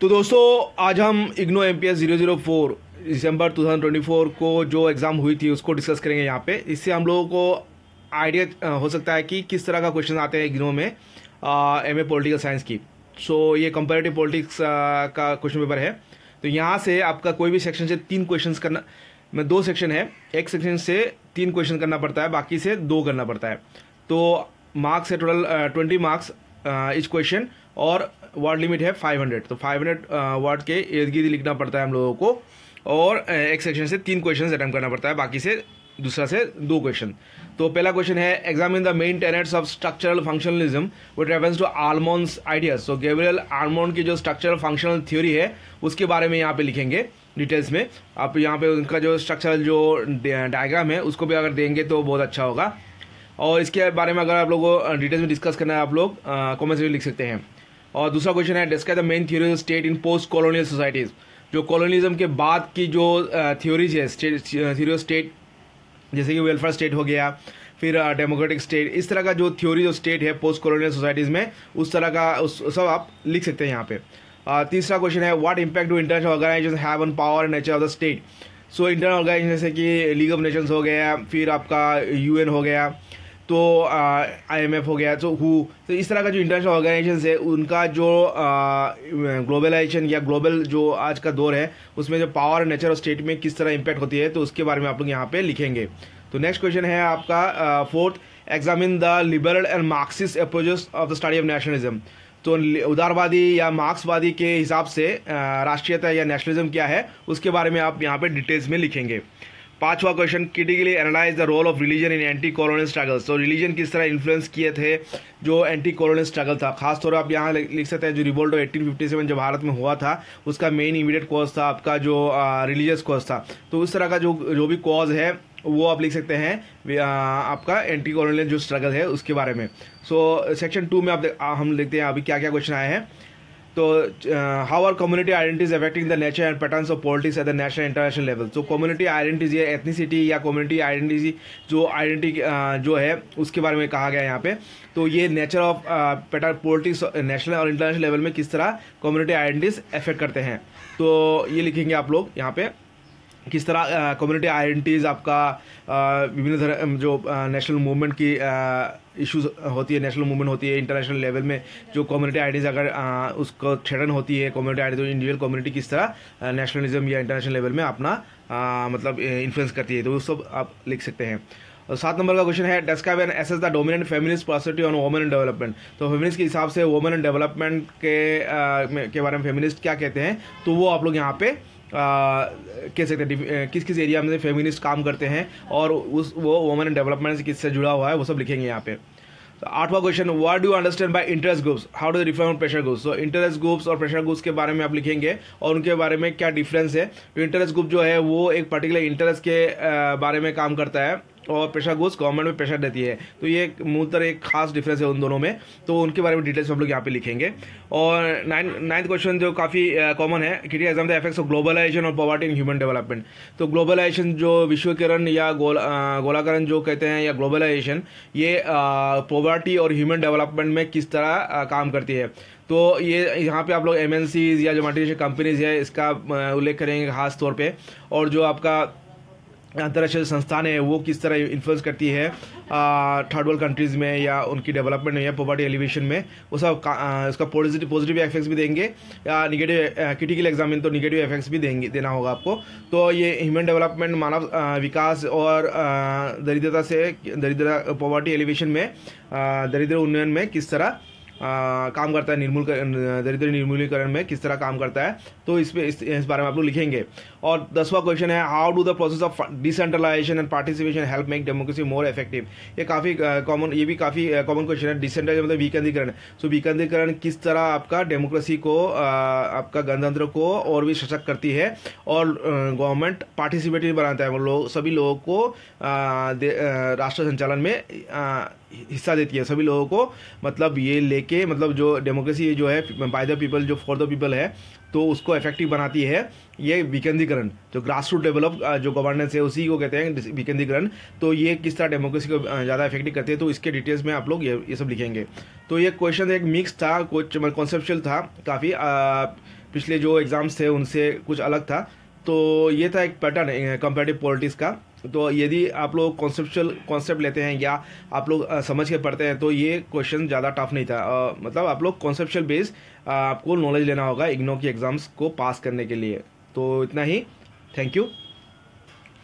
तो दोस्तों आज हम इग्नो MPS 004 दिसंबर 2024 को जो एग्ज़ाम हुई थी उसको डिस्कस करेंगे यहाँ पे। इससे हम लोगों को आइडिया हो सकता है कि किस तरह का क्वेश्चन आते हैं इग्नो में MA पॉलिटिकल साइंस की। ये कंपैरेटिव पॉलिटिक्स का क्वेश्चन पेपर है। तो यहाँ से आपका कोई भी सेक्शन से 3 क्वेश्चंस करना, में 2 सेक्शन है, एक सेक्शन से 3 क्वेश्चन करना पड़ता है, बाकी से 2 करना पड़ता है। तो मार्क्स है टोटल 20 मार्क्स इच क्वेश्चन और वर्ड लिमिट है 500। तो 500 वर्ड के इर्द गिर्द लिखना पड़ता है हम लोगों को और एक सेक्शन से 3 क्वेश्चन अटेम्प्ट करना पड़ता है, बाकी से दूसरा से 2 क्वेश्चन। तो पहला क्वेश्चन है examine the main tenets of structural functionalism with reference to Almond's ideas. तो गैब्रियल आल्मोंड की जो स्ट्रक्चरल फंक्शनल थ्योरी है उसके बारे में यहाँ पे लिखेंगे डिटेल्स में। आप यहाँ पे उनका जो स्ट्रक्चरल जो डायग्राम है उसको भी अगर देंगे तो बहुत अच्छा होगा। और इसके बारे में अगर आप लोगों को डिटेल्स में डिस्कस करना है आप लोग कमेंट्स में लिख सकते हैं। और दूसरा क्वेश्चन है discuss the main theory of state in post colonial societies. जो कॉलोनिज्म के बाद की जो थ्योरीज है थ्योरी ऑफ स्टेट, जैसे कि वेलफेयर स्टेट हो गया, फिर डेमोक्रेटिक स्टेट, इस तरह का जो थ्योरी ऑफ स्टेट है पोस्ट कॉलोनियल सोसाइटीज़ में, उस तरह का सब आप लिख सकते हैं यहाँ पे। तीसरा क्वेश्चन है what impact do international organisation have on power and nature of the state. So international organisation जैसे कि लीग ऑफ नेशंस हो गया, फिर आपका UN हो गया, तो IMF हो गया, तो इस तरह का जो इंटरनेशनल ऑर्गेनाइजेशन है उनका जो ग्लोबलाइजेशन या ग्लोबल जो आज का दौर है उसमें जो power and nature of state में किस तरह इम्पैक्ट होती है, तो उसके बारे में आप लोग यहाँ पे लिखेंगे। तो नेक्स्ट क्वेश्चन है आपका fourth, examine the liberal and Marxist approaches of the study of nationalism. तो उदारवादी या मार्क्सवादी के हिसाब से राष्ट्रीयता या नेशनलिज्म क्या है उसके बारे में आप यहाँ पे डिटेल्स में लिखेंगे। पांचवा question, critically analyse the role of religion in anti colonial struggles. तो रिलीजन किस तरह इन्फ्लुएंस किए थे जो एंटी कॉलोनियल स्ट्रगल था। खासतौर आप यहाँ लिख सकते हैं जो रिवोल्ट ऑफ 1857 जो भारत में हुआ था उसका मेन इमीडिएट कॉज था आपका जो रिलीजियस कॉज था। तो उस तरह का जो भी कॉज है वो आप लिख सकते हैं आपका एंटी कॉलोनियल जो स्ट्रगल है उसके बारे में। सेक्शन 2 में हम लिखते हैं अभी क्या क्या क्वेश्चन आए हैं। तो how are community identities affecting the nature and patterns of politics at the national international level. तो कम्युनिटी आइडेंटिटीज या एथनिसिटी या कम्युनिटी आइडेंटिटी जो है उसके बारे में कहा गया है यहाँ पे। तो ये nature of pattern politics national और इंटरनेशनल लेवल में किस तरह कम्युनिटी आइडेंटिटीज अफेक्ट करते हैं, तो ये लिखेंगे आप लोग यहाँ पे। किस तरह कम्युनिटी आइडेंटिटीज़ आपका विभिन्न जो नेशनल मूवमेंट की इश्यूज होती है, नेशनल मूवमेंट होती है, इंटरनेशनल लेवल में जो कम्युनिटी आइडेंटिटीज अगर उसको छेड़न होती है कम्युनिटी आइडेंटिटी, इंडिविजुअल कम्युनिटी किस तरह नेशनलिज्म या इंटरनेशनल लेवल में अपना मतलब इन्फ्लुएंस करती है, तो वो सब आप लिख सकते हैं। और 7 नंबर का क्वेश्चन है describe and assess the dominant feminist perspective on women and development. तो फेमिनिस्ट के हिसाब से वुमेन एंड डेवलपमेंट के बारे में फेमिनिस्ट क्या कहते हैं, तो वो आप लोग यहाँ पे कह सकते हैं किस किस एरिया में फेमिनिस्ट काम करते हैं और वो वुमेन एंड डेवलपमेंट से किससे जुड़ा हुआ है वो सब लिखेंगे यहाँ पे। तो 8वां question, what do understand by interest groups, how do define pressure groups. तो इंटरेस्ट ग्रुप्स और प्रेशर ग्रुप्स के बारे में आप लिखेंगे और उनके बारे में क्या डिफरेंस है। तो इंटरेस्ट ग्रुप जो है वो एक पर्टिकुलर इंटरेस्ट के बारे में काम करता है और प्रेशर ग्रुप्स गवर्नमेंट में प्रेशर देती है। तो ये मूलतः एक खास डिफरेंस है उन दोनों में, तो उनके बारे में डिटेल्स हम लोग यहाँ पे लिखेंगे। और 9th क्वेश्चन जो काफ़ी कॉमन है, critical exam the effects of globalisation और पॉवर्टी इन ह्यूमन डेवलपमेंट। तो ग्लोबलाइजेशन जो विश्वकरण या गोलाकरण जो कहते हैं या ग्लोबलाइजेशन, ये पॉवर्टी और ह्यूमन डेवलपमेंट में किस तरह काम करती है। तो ये यहाँ पे आप लोग MNCs या जो मल्टीनेशनल कंपनीज है इसका उल्लेख करेंगे खास तौर पे, और जो आपका अंतर्राष्ट्रीय संस्थान है वो किस तरह इन्फ्लुएंस करती है थर्ड वर्ल्ड कंट्रीज़ में या उनकी डेवलपमेंट में या पॉवर्टी एलिवेशन में, वो सब इसका पॉजिटिव इफेक्ट्स भी देंगे या निगेटिव क्रिटिकल एग्जाम में तो निगेटिव इफेक्ट्स भी देना होगा आपको। तो ये ह्यूमन डेवलपमेंट मानव विकास और दरिद्रता पॉवर्टी एलिवेशन में दरिद्र उन्नयन में किस तरह काम करता है, दरिद्र निर्मूलीकरण में किस तरह काम करता है, तो इस बारे में आप लोग लिखेंगे। और 10वां क्वेश्चन है how do the process of decentralization and participation help make democracy more effective. ये काफ़ी कॉमन, ये भी काफ़ी कॉमन क्वेश्चन है। डिसेंट्रलाइजेशन मतलब विकेंद्रीकरण। सो विकेंद्रीकरण किस तरह आपका डेमोक्रेसी को आपका गणतंत्र को और भी सशक्त करती है और गवर्नमेंट पार्टिसिपेटिव बनाता है, वो लोग सभी लोगों को राष्ट्र संचालन में हिस्सा देती है, सभी लोगों को मतलब ये लेके मतलब जो डेमोक्रेसी जो है बाय द पीपल जो फॉर द पीपल है तो उसको इफेक्टिव बनाती है। ये विकेंद्रीकरण जो ग्रास रूट डेवलप जो गवर्नेंस है उसी को कहते हैं विकेंद्रीकरण। तो ये किस तरह डेमोक्रेसी को ज़्यादा इफेक्टिव करती है, तो इसके डिटेल्स में आप लोग ये सब लिखेंगे। तो ये क्वेश्चन एक मिक्स था, कुछ कॉन्सेप्चुअल था काफ़ी, पिछले जो एग्ज़ाम्स थे उनसे कुछ अलग था। तो ये था एक पैटर्न कंपैरेटिव पॉलिटिक्स का। तो यदि आप लोग कॉन्सेप्ट लेते हैं या आप लोग समझ के पढ़ते हैं तो ये क्वेश्चन ज़्यादा टफ नहीं था। मतलब आप लोग कॉन्सेप्चुअल बेस आपको नॉलेज लेना होगा इग्नो की एग्ज़ाम्स को पास करने के लिए। तो इतना ही, थैंक यू।